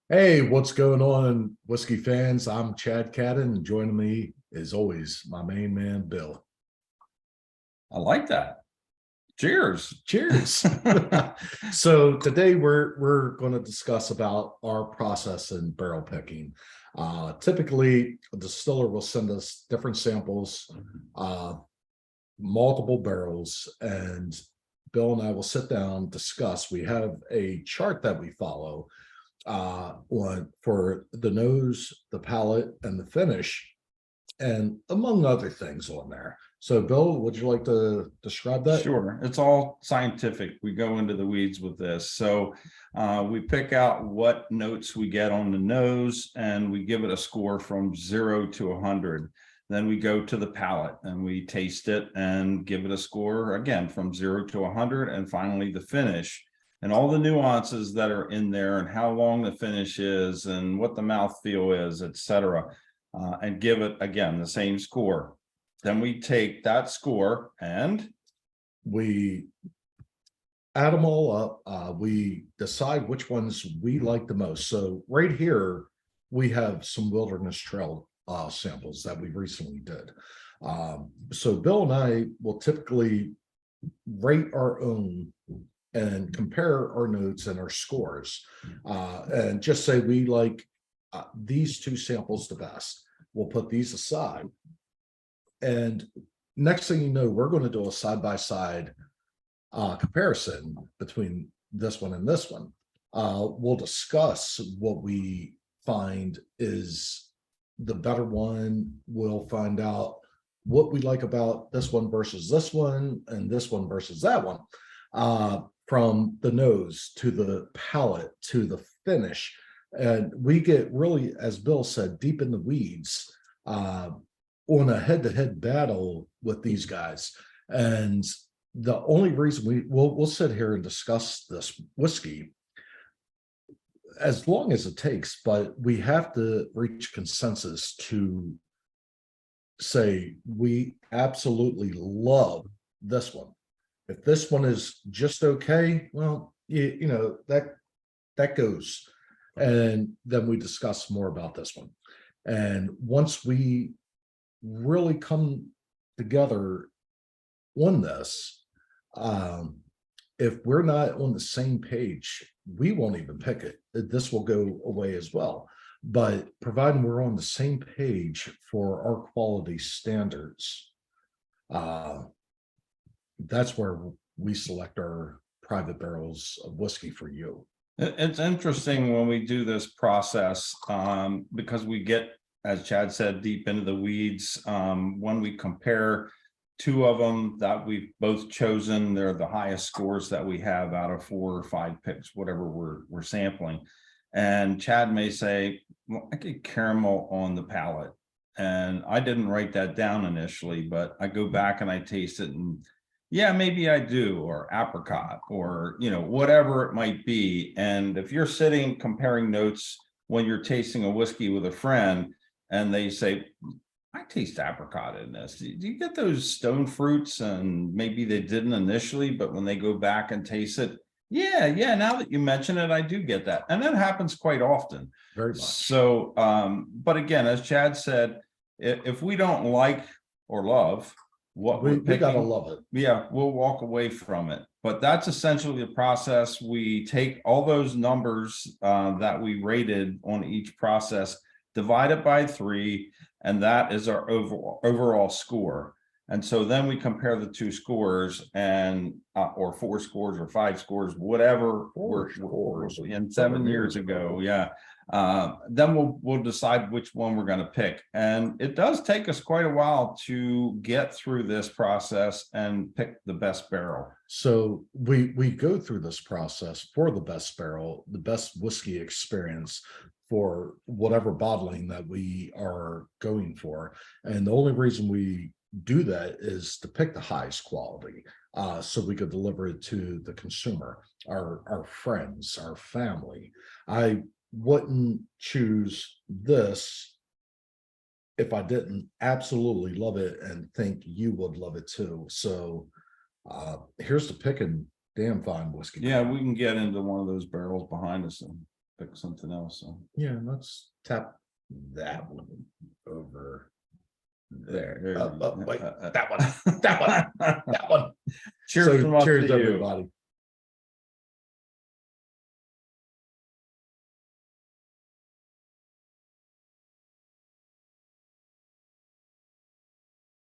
Hey, what's going on, whiskey fans? I'm Chad Cadden, and joining me, as always, my main man, Bill. I like that. Cheers. Cheers. So today we're going to discuss about our process in barrel picking. Typically, a distiller will send us different samples, uh, multiple barrels, and Bill and I will sit down, discuss. We have a chart that we follow on for the nose, the palate, and the finish, and among other things on there. So, Bill, would you like to describe that? Sure. It's all scientific. We go into the weeds with this. So we pick out what notes we get on the nose and we give it a score from 0 to 100. Then we go to the palate and we taste it and give it a score again from 0 to 100. And finally, the finish and all the nuances that are in there and how long the finish is and what the mouthfeel is, etc. And give it again the same score. Then we take that score and We add them all up. We decide which ones we like the most. So, right here, we have some wilderness trail samples that we recently did. So, Bill and I will typically rate our own and compare our notes and our scores, and just say we like these two samples the best. We'll put these aside, and next thing you know, we're going to do a side by side comparison between this one and this one. We'll discuss what we find is the better one. We'll find out what we like about this one versus this one, and this one versus that one. From the nose to the palate to the finish. And we get really, as Bill said, deep in the weeds on a head-to-head battle with these guys. And the only reason we'll sit here and discuss this whiskey as long as it takes, but we have to reach consensus to say we absolutely love this one. If this one is just okay, well, you know that goes, and then we discuss more about this one. And once we really come together on this, um, if we're not on the same page, we won't even pick it. This will go away as well. But providing we're on the same page for our quality standards, uh, that's where we select our private barrels of whiskey for you. it's interesting when we do this process because we get, as Chad said, deep into the weeds. When we compare two of them that we've both chosen, they're the highest scores that we have out of 4 or 5 picks, whatever we're sampling. And Chad may say, well, I get caramel on the palate. And I didn't write that down initially, but I go back and I taste it and yeah, maybe I do, or apricot, or whatever it might be. And if you're sitting comparing notes when you're tasting a whiskey with a friend and they say, I taste apricot in this. Do you get those stone fruits? And maybe they didn't initially, but when they go back and taste it, yeah, now that you mention it, I do get that. And that happens quite often. Very much. So, but again, as Chad said, if we don't like or love what We we're gotta picking, love it. yeah, we'll walk away from it. But that's essentially the process. We take all those numbers that we rated on each process, divide it by 3, and that is our overall score. And so then we compare the 2 scores and or 4 scores or 5 scores, whatever Four we're scores. in 7 years ago. Yeah. Then we'll decide which one we're going to pick. And it does take us quite a while to get through this process and pick the best barrel. So we go through this process for the best barrel, the best whiskey experience for whatever bottling that we are going for. And the only reason we do that is to pick the highest quality, so we could deliver it to the consumer, our friends, our family. I wouldn't choose this if I didn't absolutely love it and think you would love it too. So here's the picking damn fine whiskey. Yeah, we can get into one of those barrels behind us. pick something else. So. Yeah, let's tap that one over there. There. Wait, that one, that one, that one. Cheers So, from us cheers, to you. everybody.